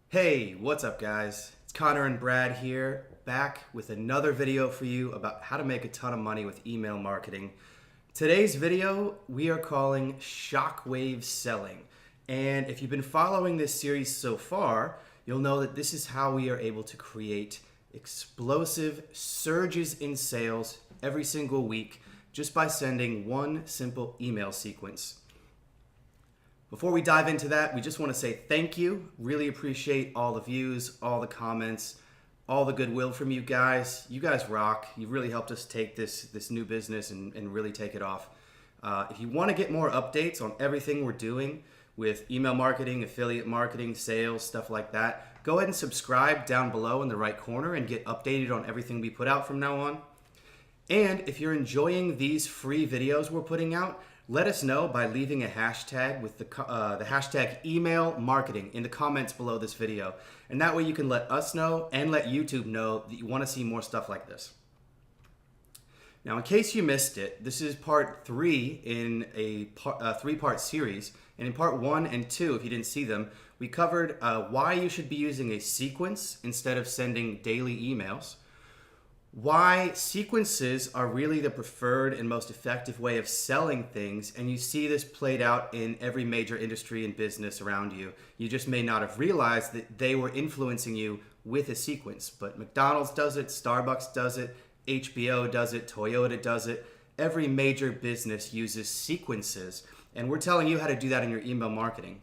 Hey, what's up guys? It's Connor and Brad here, back with another video for you about how to make a ton of money with email marketing. Today's video we are calling shockwave selling. And if you've been following this series so far, you'll know that this is how we are able to create explosive surges in sales every single week just by sending one simple email sequence. Before we dive into that, we just want to say thank you. Really appreciate all the views, all the comments, all the goodwill from you guys. You guys rock. You really helped us take this new business and really take it off. If you want to get more updates on everything we're doing with email marketing, affiliate marketing, sales, stuff like that, go ahead and subscribe down below in the right corner and get updated on everything we put out from now on. And if you're enjoying these free videos we're putting out, let us know by leaving a hashtag with the hashtag email marketing in the comments below this video. And that way you can let us know and let YouTube know that you want to see more stuff like this. Now, in case you missed it, this is part 3 in a 3-part series. And in part 1 and 2, if you didn't see them, we covered why you should be using a sequence instead of sending daily emails, why sequences are really the preferred and most effective way of selling things, and you see this played out in every major industry and business around you. You just may not have realized that they were influencing you with a sequence, but McDonald's does it, Starbucks does it, HBO does it, Toyota does it. Every major business uses sequences, and we're telling you how to do that in your email marketing.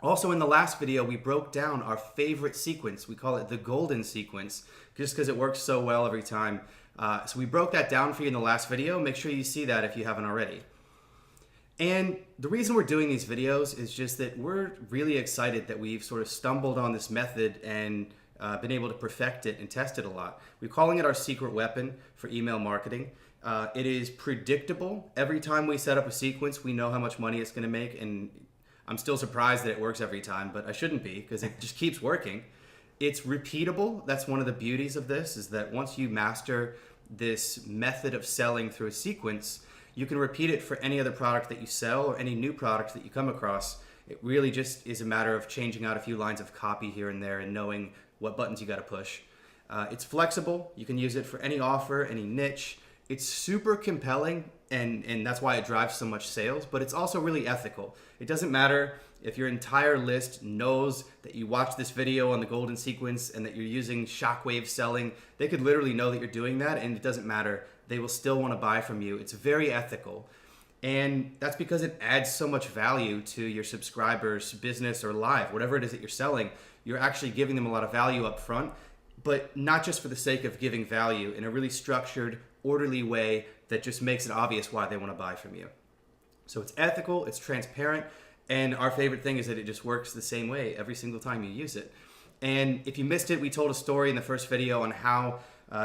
Also, in the last video, we broke down our favorite sequence. We call it the golden sequence, just because it works so well every time. So we broke that down for you in the last video. Make sure you see that if you haven't already. And the reason we're doing these videos is just that we're really excited that we've sort of stumbled on this method and been able to perfect it and test it a lot. We're calling it our secret weapon for email marketing. It is predictable. Every time we set up a sequence, we know how much money it's going to make, and I'm still surprised that it works every time, but I shouldn't be because it just keeps working. It's repeatable. That's one of the beauties of this, is that once you master this method of selling through a sequence, you can repeat it for any other product that you sell or any new product that you come across. It really just is a matter of changing out a few lines of copy here and there and knowing what buttons you got to push. It's flexible. You can use it for any offer, any niche. It's super compelling, and that's why it drives so much sales, but it's also really ethical. It doesn't matter if your entire list knows that you watched this video on the golden sequence and that you're using shockwave selling. They could literally know that you're doing that, and it doesn't matter. They will still want to buy from you. It's very ethical, and that's because it adds so much value to your subscribers' business or life, whatever it is that you're selling. You're actually giving them a lot of value up front, but not just for the sake of giving value, in a really structured, orderly way that just makes it obvious why they want to buy from you. So it's ethical, it's transparent, and our favorite thing is that it just works the same way every single time you use it. And if you missed it, we told a story in the first video on how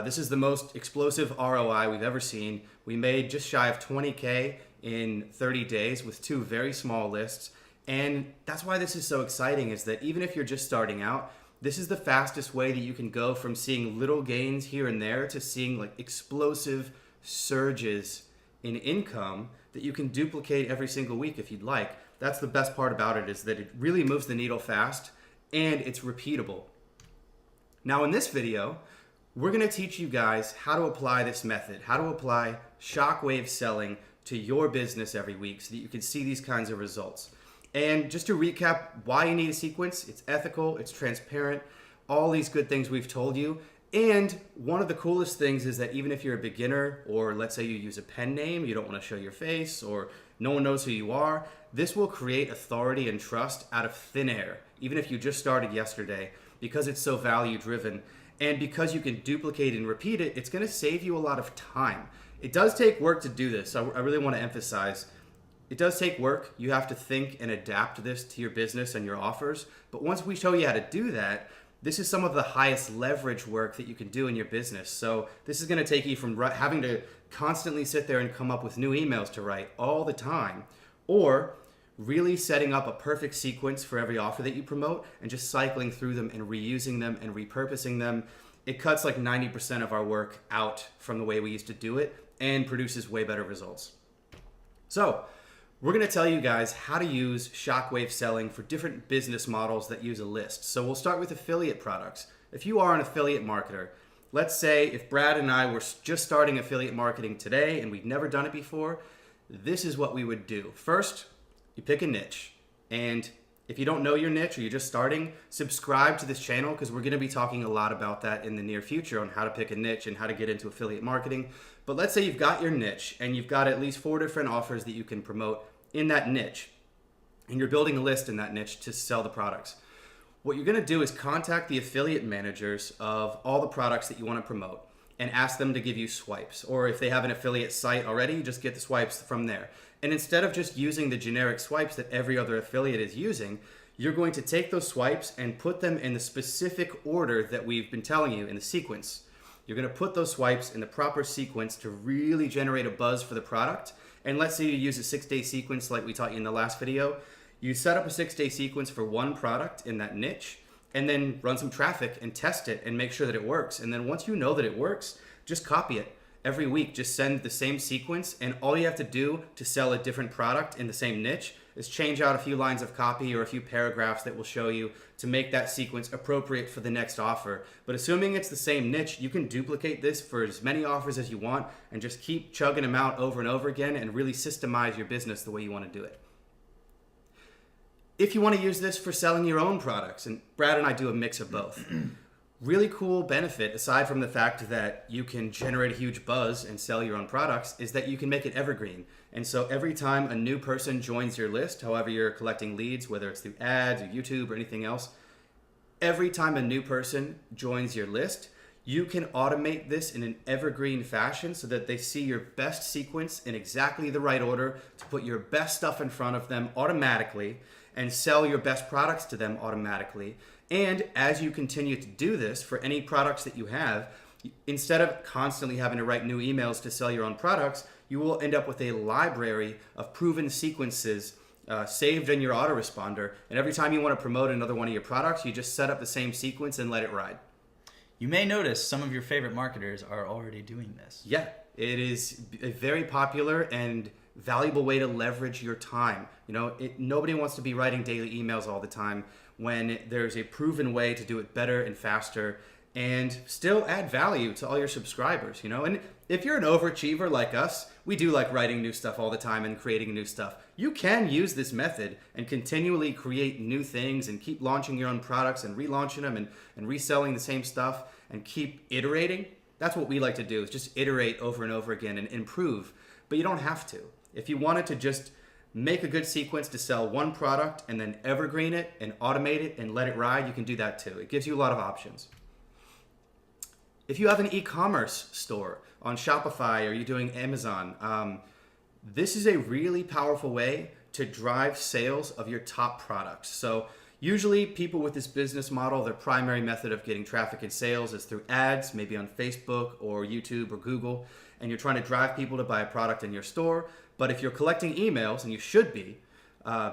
this is the most explosive ROI we've ever seen. We made just shy of 20K in 30 days with 2 very small lists. And that's why this is so exciting, is that even if you're just starting out, this is the fastest way that you can go from seeing little gains here and there to seeing like explosive surges in income that you can duplicate every single week if you'd like. That's the best part about it, is that it really moves the needle fast and it's repeatable. Now in this video, we're going to teach you guys how to apply this method, how to apply shockwave selling to your business every week so that you can see these kinds of results. And just to recap why you need a sequence: it's ethical, it's transparent, all these good things we've told you. And one of the coolest things is that even if you're a beginner, or let's say you use a pen name, you don't want to show your face, or no one knows who you are, this will create authority and trust out of thin air, even if you just started yesterday, because it's so value driven. And because you can duplicate and repeat it, it's going to save you a lot of time. It does take work to do this. I really want to emphasize it does take work. You have to think and adapt this to your business and your offers. But once we show you how to do that, this is some of the highest leverage work that you can do in your business. So this is going to take you from having to constantly sit there and come up with new emails to write all the time, or really setting up a perfect sequence for every offer that you promote and just cycling through them and reusing them and repurposing them. It cuts like 90% of our work out from the way we used to do it and produces way better results. So We're going to tell you guys how to use shockwave selling for different business models that use a list. So we'll start with affiliate products. If you are an affiliate marketer, let's say if Brad and I were just starting affiliate marketing today and we'd never done it before, this is what we would do. First, you pick a niche. And if you don't know your niche or you're just starting, subscribe to this channel because we're going to be talking a lot about that in the near future on how to pick a niche and how to get into affiliate marketing. But let's say you've got your niche and you've got at least 4 different offers that you can promote in that niche, and you're building a list in that niche to sell the products. What you're going to do is contact the affiliate managers of all the products that you want to promote and ask them to give you swipes. Or if they have an affiliate site already, just get the swipes from there. And instead of just using the generic swipes that every other affiliate is using, you're going to take those swipes and put them in the specific order that we've been telling you in the sequence. You're going to put those swipes in the proper sequence to really generate a buzz for the product. And let's say you use a 6-day sequence like we taught you in the last video. You set up a 6-day sequence for one product in that niche and then run some traffic and test it and make sure that it works. And then once you know that it works, just copy it. Every week, just send the same sequence, and all you have to do to sell a different product in the same niche is change out a few lines of copy or a few paragraphs that will show you to make that sequence appropriate for the next offer. But assuming it's the same niche, you can duplicate this for as many offers as you want and just keep chugging them out over and over again and really systemize your business the way you want to do it. If you want to use this for selling your own products, and Brad and I do a mix of both, really cool benefit, aside from the fact that you can generate a huge buzz and sell your own products, is that you can make it evergreen. And so every time a new person joins your list, however you're collecting leads, whether it's through ads or YouTube or anything else, every time a new person joins your list, you can automate this in an evergreen fashion so that they see your best sequence in exactly the right order to put your best stuff in front of them automatically and sell your best products to them automatically. And as you continue to do this for any products that you have, instead of constantly having to write new emails to sell your own products, you will end up with a library of proven sequences saved in your autoresponder. And every time you want to promote another one of your products, you just set up the same sequence and let it ride. You may notice some of your favorite marketers are already doing this. Yeah, it is a very popular and valuable way to leverage your time. You know, nobody wants to be writing daily emails all the time when there's a proven way to do it better and faster and still add value to all your subscribers, you know? And if you're an overachiever like us, we do like writing new stuff all the time and creating new stuff. You can use this method and continually create new things and keep launching your own products and relaunching them and reselling the same stuff and keep iterating. That's what we like to do, is just iterate over and over again and improve. But you don't have to. If you wanted to just make a good sequence to sell one product and then evergreen it and automate it and let it ride, you can do that too. It gives you a lot of options. If you have an e-commerce store on Shopify or you're doing Amazon, this is a really powerful way to drive sales of your top products. So usually people with this business model, their primary method of getting traffic and sales is through ads, maybe on Facebook or YouTube or Google, and you're trying to drive people to buy a product in your store. But if you're collecting emails, and you should be,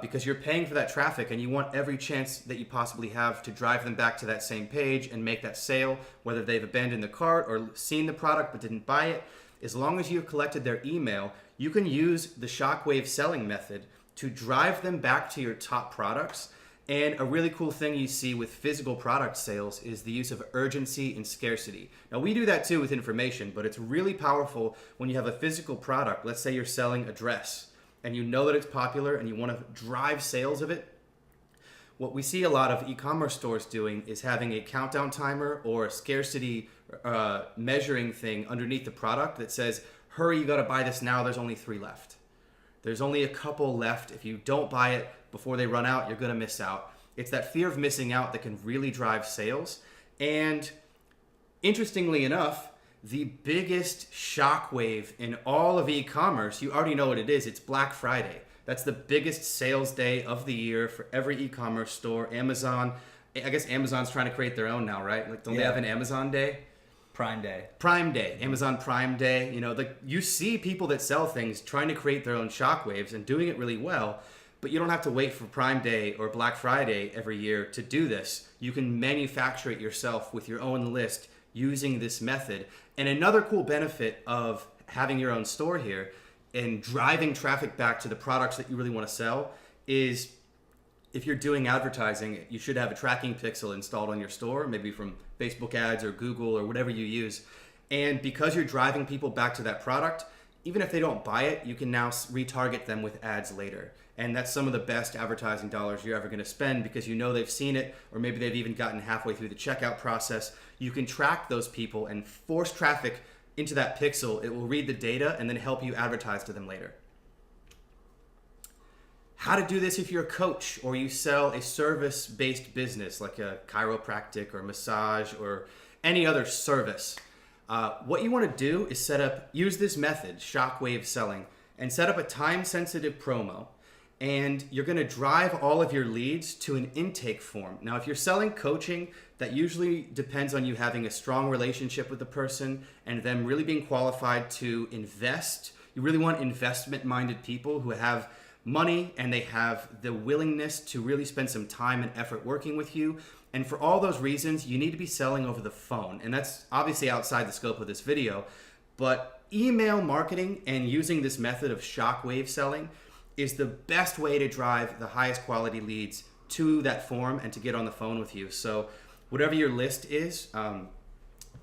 because you're paying for that traffic and you want every chance that you possibly have to drive them back to that same page and make that sale, whether they've abandoned the cart or seen the product but didn't buy it, as long as you've collected their email, you can use the shockwave selling method to drive them back to your top products. And a really cool thing you see with physical product sales is the use of urgency and scarcity. Now, we do that too with information, but it's really powerful when you have a physical product. Let's say you're selling a dress and you know that it's popular and you want to drive sales of it. What we see a lot of e-commerce stores doing is having a countdown timer or a scarcity measuring thing underneath the product that says, hurry, you got to buy this now, there's only 3 left. There's only a couple left. If you don't buy it before they run out, you're going to miss out. It's that fear of missing out that can really drive sales. And interestingly enough, the biggest shockwave in all of e-commerce, you already know what it is. It's Black Friday. That's the biggest sales day of the year for every e-commerce store. Amazon, I guess Amazon's trying to create their own now, right? Like, don't they have an Amazon Day? Prime Day. Prime Day, Amazon Prime Day. You know, you see people that sell things trying to create their own shockwaves and doing it really well, but you don't have to wait for Prime Day or Black Friday every year to do this. You can manufacture it yourself with your own list using this method. And another cool benefit of having your own store here and driving traffic back to the products that you really want to sell is, if you're doing advertising, you should have a tracking pixel installed on your store, maybe from Facebook ads or Google or whatever you use. And because you're driving people back to that product, even if they don't buy it, you can now retarget them with ads later. And that's some of the best advertising dollars you're ever going to spend, because you know they've seen it, or maybe they've even gotten halfway through the checkout process. You can track those people and force traffic into that pixel. It will read the data and then help you advertise to them later. How to do this if you're a coach or you sell a service-based business like a chiropractic or massage or any other service. What you want to do is use this method, shockwave selling, and set up a time-sensitive promo. And you're going to drive all of your leads to an intake form. Now, if you're selling coaching, that usually depends on you having a strong relationship with the person and them really being qualified to invest. You really want investment-minded people who have money and they have the willingness to really spend some time and effort working with you. And for all those reasons, you need to be selling over the phone. And that's obviously outside the scope of this video, but email marketing and using this method of shockwave selling is the best way to drive the highest quality leads to that form and to get on the phone with you. So whatever your list is,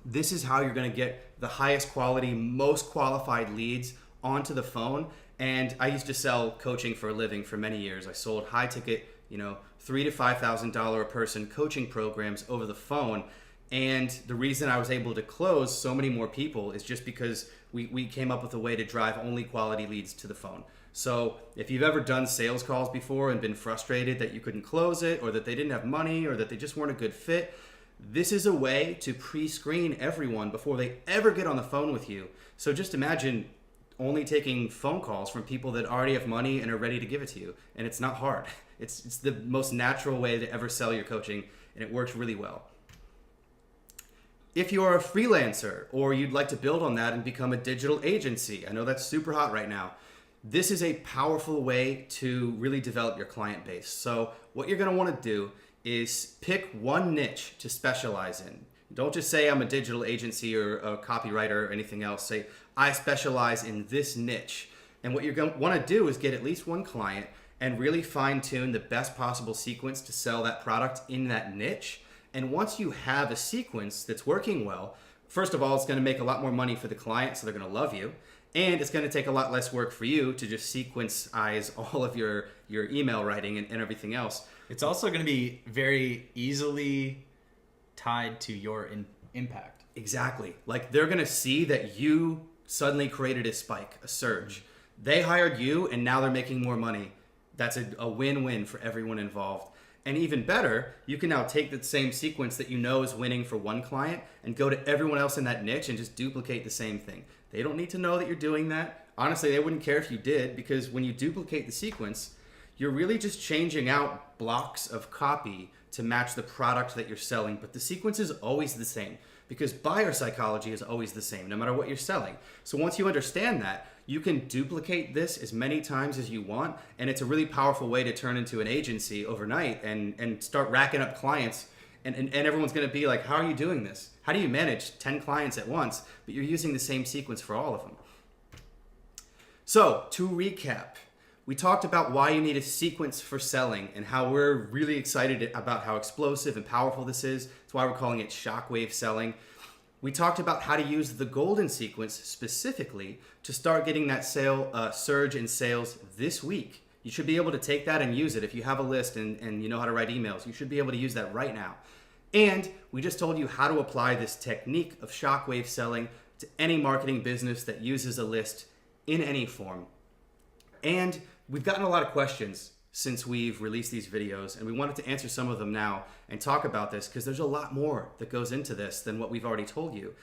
this is how you're going to get the highest quality, most qualified leads onto the phone. And I used to sell coaching for a living for many years. I sold high ticket, $3,000 to $5,000 a person coaching programs over the phone. And the reason I was able to close so many more people is just because we came up with a way to drive only quality leads to the phone. So if you've ever done sales calls before and been frustrated that you couldn't close it, or that they didn't have money, or that they just weren't a good fit, this is a way to pre-screen everyone before they ever get on the phone with you. So just imagine only taking phone calls from people that already have money and are ready to give it to you. And it's not hard. It's the most natural way to ever sell your coaching, and it works really well. If you're a freelancer or you'd like to build on that and become a digital agency, I know that's super hot right now. This is a powerful way to really develop your client base. So what you're going to want to do is pick one niche to specialize in. Don't just say I'm a digital agency or a copywriter or anything else. Say I specialize in this niche. And what you're going to want to do is get at least one client and really fine tune the best possible sequence to sell that product in that niche. And once you have a sequence that's working well, first of all, it's going to make a lot more money for the client, so they're going to love you. And it's going to take a lot less work for you to just sequence-ize all of your email writing and everything else. It's also going to be very easily tied to your impact. Exactly. Like, they're going to see that you suddenly created a spike, a surge. They hired you, and now they're making more money. That's a win-win for everyone involved. And even better, you can now take the same sequence that you know is winning for one client and go to everyone else in that niche and just duplicate the same thing. They don't need to know that you're doing that. Honestly, they wouldn't care if you did, because when you duplicate the sequence, you're really just changing out blocks of copy to match the product that you're selling. But the sequence is always the same, because buyer psychology is always the same, no matter what you're selling. So once you understand that, you can duplicate this as many times as you want, and it's a really powerful way to turn into an agency overnight and start racking up clients. And everyone's going to be like, how are you doing this? How do you manage 10 clients at once, but you're using the same sequence for all of them? So to recap, we talked about why you need a sequence for selling and how we're really excited about how explosive and powerful this is. That's why we're calling it shockwave selling. We talked about how to use the golden sequence specifically to start getting that surge in sales this week. You should be able to take that and use it. If you have a list and you know how to write emails, you should be able to use that right now. And we just told you how to apply this technique of shockwave selling to any marketing business that uses a list in any form. And we've gotten a lot of questions since we've released these videos, and we wanted to answer some of them now and talk about this, because there's a lot more that goes into this than what we've already told you.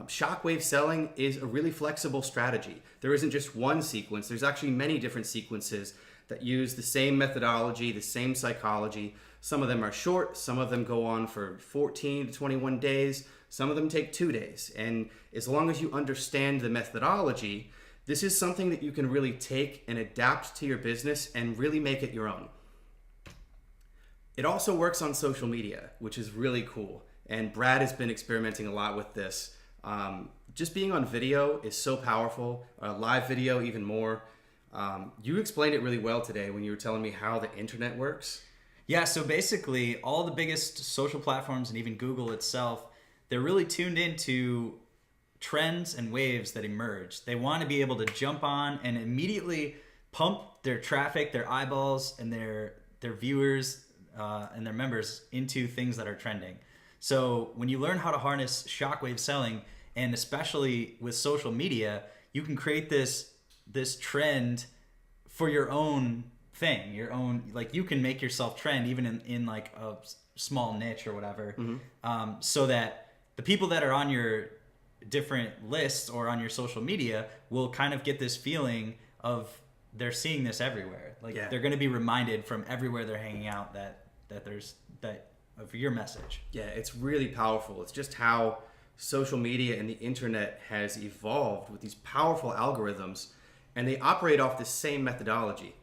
Shockwave selling is a really flexible strategy. There isn't just one sequence. There's actually many different sequences that use the same methodology, the same psychology. Some of them are short, some of them go on for 14 to 21 days, some of them take 2 days. And as long as you understand the methodology, this is something that you can really take and adapt to your business and really make it your own. It also works on social media, which is really cool. And Brad has been experimenting a lot with this. Just being on video is so powerful. Live video even more. You explained it really well today when you were telling me how the internet works. Yeah, so basically all the biggest social platforms and even Google itself, they're really tuned into trends and waves that emerge. They want to be able to jump on and immediately pump their traffic, their eyeballs, and their viewers and their members into things that are trending. So when you learn how to harness shockwave selling, and especially with social media, you can create this trend for your own thing, your own, like you can make yourself trend even in like a small niche or whatever, so that the people that are on your different lists or on your social media will kind of get this feeling of they're seeing this everywhere. Like they're going to be reminded from everywhere they're hanging out that there's that of your message. Yeah, it's really powerful. It's just how social media and the internet has evolved with these powerful algorithms, and they operate off the same methodology.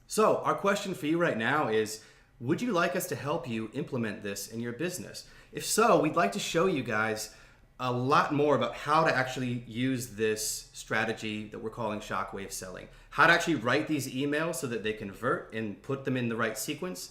So our question for you right now is, would you like us to help you implement this in your business? If so, we'd like to show you guys a lot more about how to actually use this strategy that we're calling shockwave selling. How to actually write these emails so that they convert and put them in the right sequence.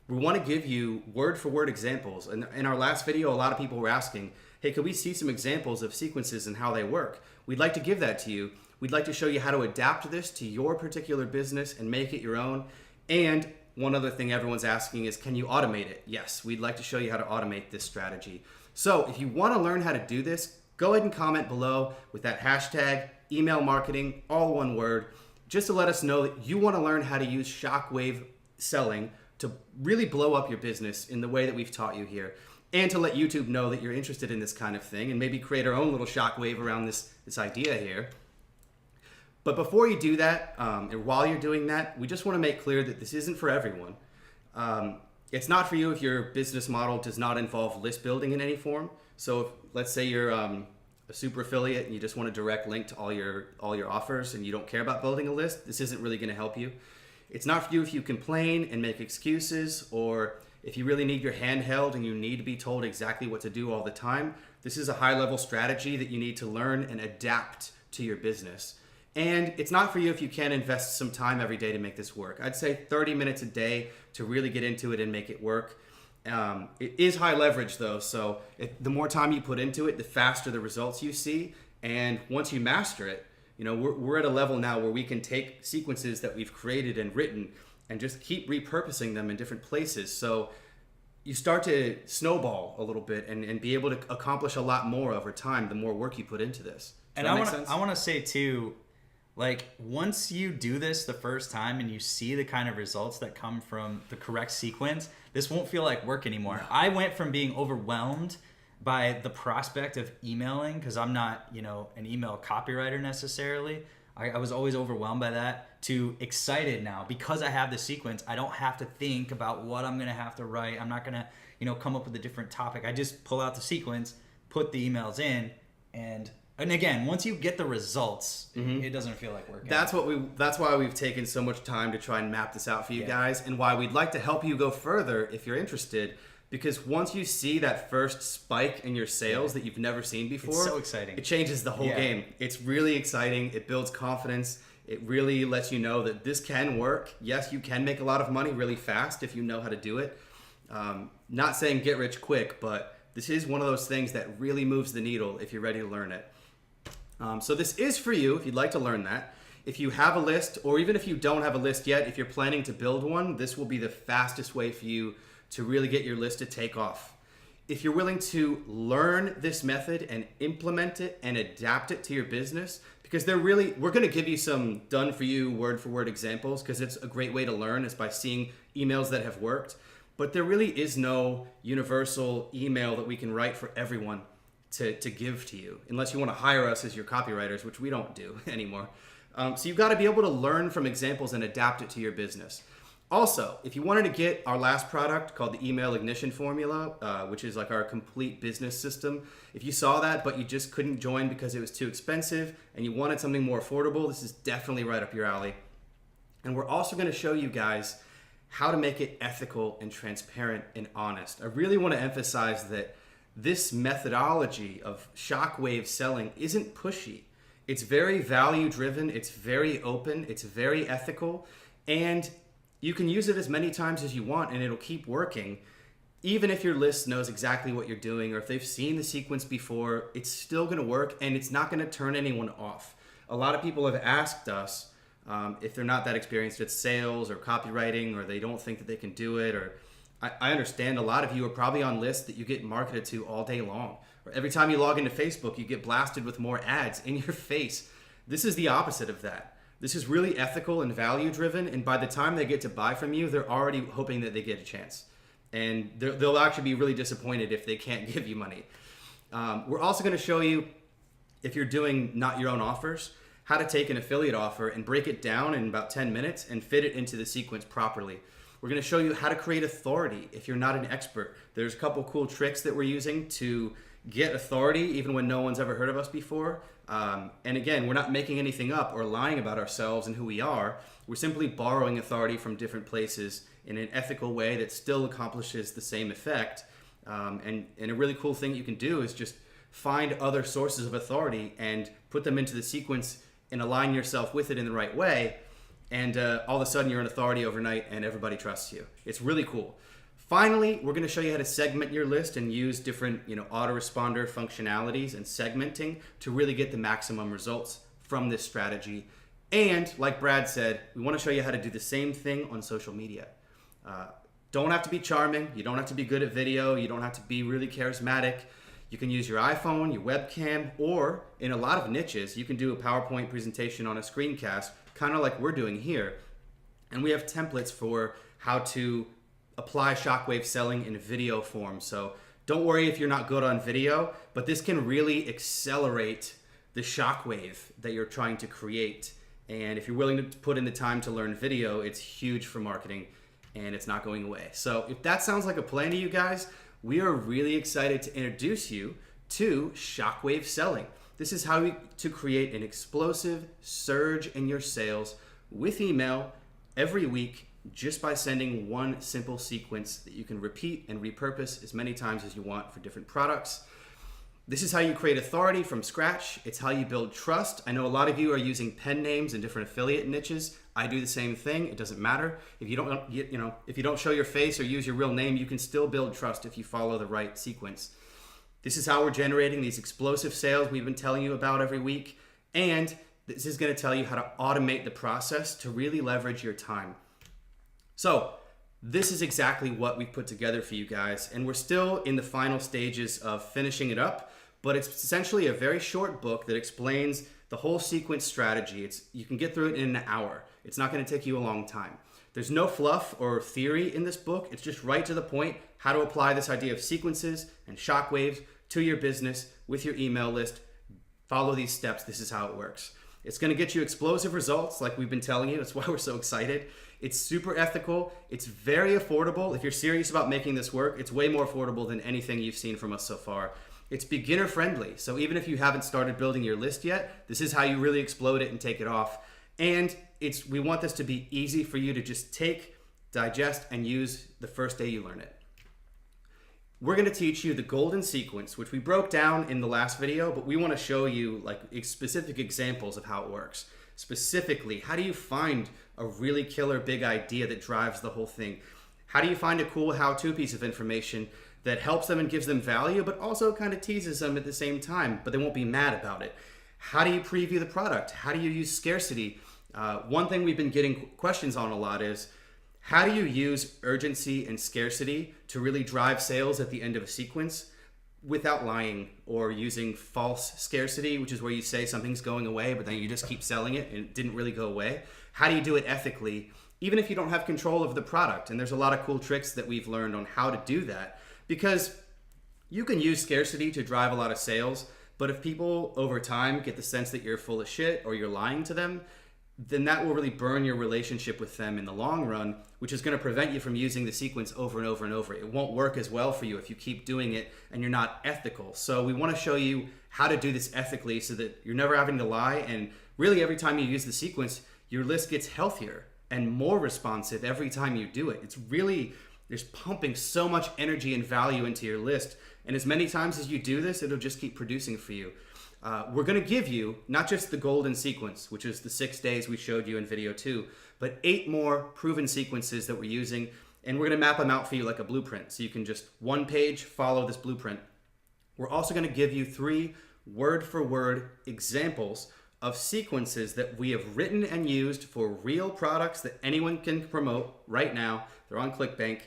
We want to give you word-for-word examples. And in our last video, a lot of people were asking, hey, could we see some examples of sequences and how they work? We'd like to give that to you. We'd like to show you how to adapt this to your particular business and make it your own. And one other thing everyone's asking is, can you automate it? Yes, we'd like to show you how to automate this strategy. So if you want to learn how to do this, go ahead and comment below with that hashtag email marketing, all one word, just to let us know that you want to learn how to use shockwave selling to really blow up your business in the way that we've taught you here, and to let YouTube know that you're interested in this kind of thing and maybe create our own little shockwave around this idea here. But before you do that, and while you're doing that, we just want to make clear that this isn't for everyone. It's not for you if your business model does not involve list building in any form. So if, let's say you're a super affiliate and you just want a direct link to all your offers and you don't care about building a list, this isn't really going to help you. It's not for you if you complain and make excuses, or if you really need your hand held and you need to be told exactly what to do all the time. This is a high-level strategy that you need to learn and adapt to your business. And it's not for you if you can't invest some time every day to make this work. I'd say 30 minutes a day to really get into it and make it work. It is high leverage though, so the more time you put into it, the faster the results you see. And once you master it, you know, we're at a level now where we can take sequences that we've created and written and just keep repurposing them in different places. So you start to snowball a little bit and be able to accomplish a lot more over time the more work you put into this. And I want to say too, like once you do this the first time and you see the kind of results that come from the correct sequence, this won't feel like work anymore. No. I went from being overwhelmed by the prospect of emailing, because I'm not, you know, an email copywriter necessarily. I was always overwhelmed by that, to excited now because I have the sequence. I don't have to think about what I'm going to have to write. I'm not going to, you know, come up with a different topic. I just pull out the sequence, put the emails in, and again, once you get the results, it doesn't feel like work. That's why we've taken so much time to try and map this out for you guys, and why we'd like to help you go further if you're interested. Because once you see that first spike in your sales that you've never seen before, it's so exciting. It changes the whole game. It's really exciting. It builds confidence. It really lets you know that this can work. Yes, you can make a lot of money really fast if you know how to do it. Not saying get rich quick, but this is one of those things that really moves the needle if you're ready to learn it. So this is for you if you'd like to learn that. If you have a list, or even if you don't have a list yet, if you're planning to build one, this will be the fastest way for you to really get your list to take off. If you're willing to learn this method and implement it and adapt it to your business, because we're going to give you some done for you word for word examples, because it's a great way to learn is by seeing emails that have worked. But there really is no universal email that we can write for everyone to give to you, unless you want to hire us as your copywriters, which we don't do anymore. So you've got to be able to learn from examples and adapt it to your business. Also, if you wanted to get our last product called the Email Ignition Formula, which is like our complete business system, if you saw that but you just couldn't join because it was too expensive and you wanted something more affordable, this is definitely right up your alley. And we're also going to show you guys how to make it ethical and transparent and honest. I really want to emphasize that this methodology of shockwave selling isn't pushy. It's very value driven, it's very open, it's very ethical, and you can use it as many times as you want and it'll keep working. Even if your list knows exactly what you're doing or if they've seen the sequence before, it's still going to work and it's not going to turn anyone off. A lot of people have asked us if they're not that experienced at sales or copywriting, or they don't think that they can do it, or I understand a lot of you are probably on lists that you get marketed to all day long. Or every time you log into Facebook, you get blasted with more ads in your face. This is the opposite of that. This is really ethical and value driven, and by the time they get to buy from you, they're already hoping that they get a chance. And they'll actually be really disappointed if they can't give you money. We're also going to show you, if you're doing not your own offers, how to take an affiliate offer and break it down in about 10 minutes and fit it into the sequence properly. We're going to show you how to create authority if you're not an expert. There's a couple cool tricks that we're using to get authority even when no one's ever heard of us before. And again, we're not making anything up or lying about ourselves and who we are. We're simply borrowing authority from different places in an ethical way that still accomplishes the same effect. And a really cool thing you can do is just find other sources of authority and put them into the sequence and align yourself with it in the right way. And all of a sudden you're an authority overnight and everybody trusts you. It's really cool. Finally, we're going to show you how to segment your list and use different, autoresponder functionalities and segmenting to really get the maximum results from this strategy. And like Brad said, we want to show you how to do the same thing on social media. Don't have to be charming. You don't have to be good at video. You don't have to be really charismatic. You can use your iPhone, your webcam, or in a lot of niches, you can do a PowerPoint presentation on a screencast, kind of like we're doing here. And we have templates for how to apply shockwave selling in video form. So don't worry if you're not good on video, but this can really accelerate the shockwave that you're trying to create. And if you're willing to put in the time to learn video, it's huge for marketing and it's not going away. So if that sounds like a plan to you guys, we are really excited to introduce you to shockwave selling. This is how to create an explosive surge in your sales with email every week, just by sending one simple sequence that you can repeat and repurpose as many times as you want for different products. This is how you create authority from scratch. It's how you build trust. I know a lot of you are using pen names in different affiliate niches. I do the same thing. It doesn't matter. If you don't show your face or use your real name, you can still build trust if you follow the right sequence. This is how we're generating these explosive sales we've been telling you about every week. And this is going to tell you how to automate the process to really leverage your time. So this is exactly what we've put together for you guys, and we're still in the final stages of finishing it up, but it's essentially a very short book that explains the whole sequence strategy. You can get through it in an hour. It's not going to take you a long time. There's no fluff or theory in this book. It's just right to the point, how to apply this idea of sequences and shockwaves to your business with your email list. Follow these steps. This is how it works. It's going to get you explosive results like we've been telling you. That's why we're so excited. It's super ethical. It's very affordable. If you're serious about making this work, it's way more affordable than anything you've seen from us so far. It's beginner friendly. So even if you haven't started building your list yet, this is how you really explode it and take it off. And we want this to be easy for you to just take, digest, and use the first day you learn it. We're going to teach you the golden sequence, which we broke down in the last video, but we want to show you like specific examples of how it works. Specifically, how do you find a really killer big idea that drives the whole thing? How do you find a cool how-to piece of information that helps them and gives them value, but also kind of teases them at the same time, but they won't be mad about it? How do you preview the product? How do you use scarcity? One thing we've been getting questions on a lot is, how do you use urgency and scarcity to really drive sales at the end of a sequence without lying or using false scarcity, which is where you say something's going away, but then you just keep selling it and it didn't really go away? How do you do it ethically, even if you don't have control of the product? And there's a lot of cool tricks that we've learned on how to do that, because you can use scarcity to drive a lot of sales, but if people over time get the sense that you're full of shit or you're lying to them, then that will really burn your relationship with them in the long run, which is going to prevent you from using the sequence over and over and over. It won't work as well for you if you keep doing it and you're not ethical. So we want to show you how to do this ethically so that you're never having to lie. And really every time you use the sequence, your list gets healthier and more responsive every time you do it. It's really just pumping so much energy and value into your list. And as many times as you do this, it'll just keep producing for you. We're going to give you not just the golden sequence, which is the 6 days we showed you in video 2, but 8 more proven sequences that we're using. And we're going to map them out for you like a blueprint. So you can just one page follow this blueprint. We're also going to give you 3 word-for-word examples of sequences that we have written and used for real products that anyone can promote right now. They're on ClickBank.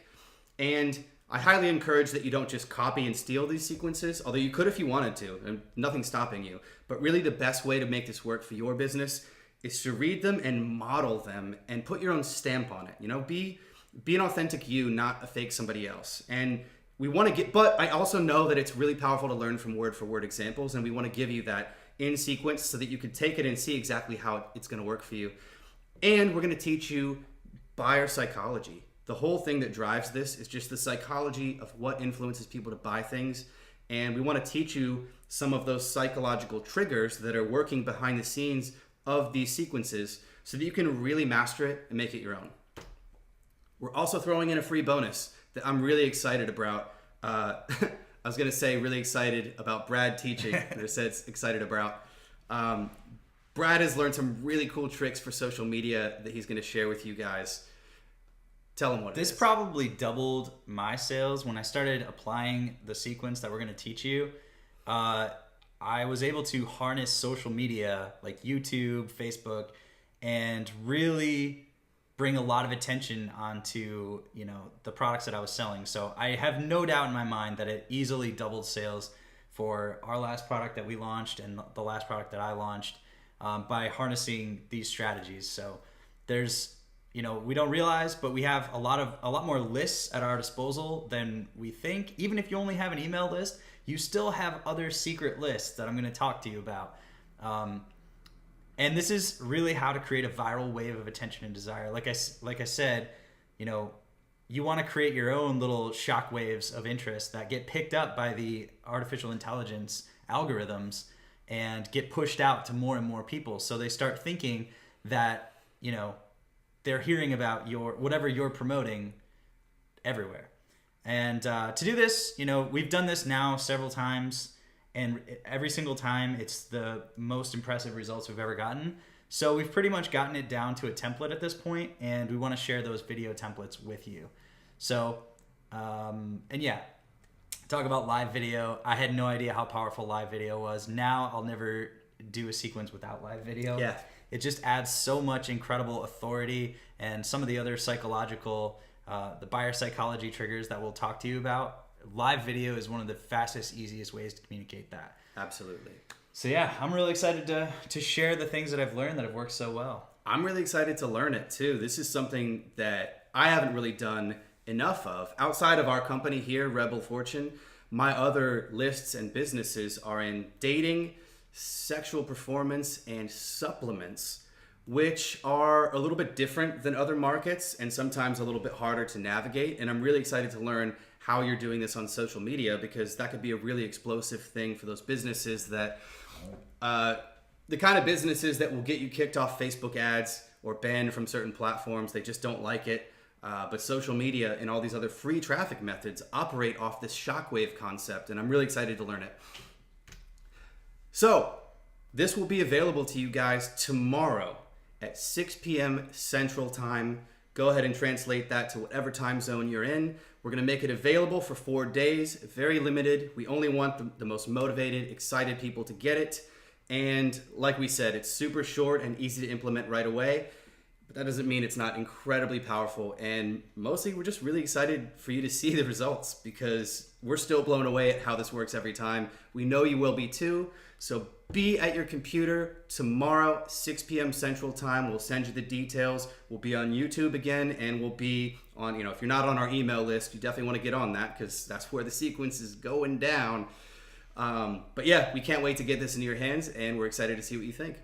And I highly encourage that you don't just copy and steal these sequences, although you could if you wanted to, and nothing's stopping you. But really the best way to make this work for your business is to read them and model them and put your own stamp on it. You know, be an authentic you, not a fake somebody else. And we want to but I also know that it's really powerful to learn from word for word examples, and we want to give you that in sequence so that you can take it and see exactly how it's going to work for you. And we're going to teach you buyer psychology. The whole thing that drives this is just the psychology of what influences people to buy things. And we want to teach you some of those psychological triggers that are working behind the scenes of these sequences so that you can really master it and make it your own. We're also throwing in a free bonus that I'm really excited about. I was going to say really excited about Brad teaching. I said excited about. Brad has learned some really cool tricks for social media that he's going to share with you guys. Tell him what it is. This probably doubled my sales when I started applying the sequence that we're going to teach you. I was able to harness social media like YouTube, Facebook, and really bring a lot of attention onto, you know, the products that I was selling. So I have no doubt in my mind that it easily doubled sales for our last product that we launched and the last product that I launched by harnessing these strategies. So there's, you know, we don't realize, but we have a lot more lists at our disposal than we think. Even if you only have an email list, you still have other secret lists that I'm going to talk to you about. And this is really how to create a viral wave of attention and desire. Like I said, you know, you want to create your own little shock waves of interest that get picked up by the artificial intelligence algorithms and get pushed out to more and more people. So they start thinking that, you know, they're hearing about whatever you're promoting everywhere. And to do this, you know, we've done this now several times, and every single time it's the most impressive results we've ever gotten. So we've pretty much gotten it down to a template at this point, and we want to share those video templates with you. So, and yeah, talk about live video. I had no idea how powerful live video was. Now I'll never do a sequence without live video. Yeah. It just adds so much incredible authority, and some of the other psychological, the buyer psychology triggers that we'll talk to you about. Live video is one of the fastest, easiest ways to communicate that. Absolutely. So yeah, I'm really excited to share the things that I've learned that have worked so well. I'm really excited to learn it too. This is something that I haven't really done enough of. Outside of our company here, Rebel Fortune, my other lists and businesses are in dating, sexual performance, and supplements, which are a little bit different than other markets and sometimes a little bit harder to navigate. And I'm really excited to learn how you're doing this on social media, because that could be a really explosive thing for those businesses that, the kind of businesses that will get you kicked off Facebook ads or banned from certain platforms. They just don't like it. But social media and all these other free traffic methods operate off this shockwave concept, and I'm really excited to learn it. So this will be available to you guys tomorrow at 6 p.m. Central Time. Go ahead and translate that to whatever time zone you're in. We're going to make it available for 4 days, very limited. We only want the most motivated, excited people to get it. And like we said, it's super short and easy to implement right away. But that doesn't mean it's not incredibly powerful. And mostly we're just really excited for you to see the results, because we're still blown away at how this works every time. We know you will be too. So be at your computer tomorrow, 6 p.m. Central Time. We'll send you the details. We'll be on YouTube again, and we'll be on, if you're not on our email list, you definitely want to get on that, because that's where the sequence is going down. But yeah, we can't wait to get this into your hands, and we're excited to see what you think.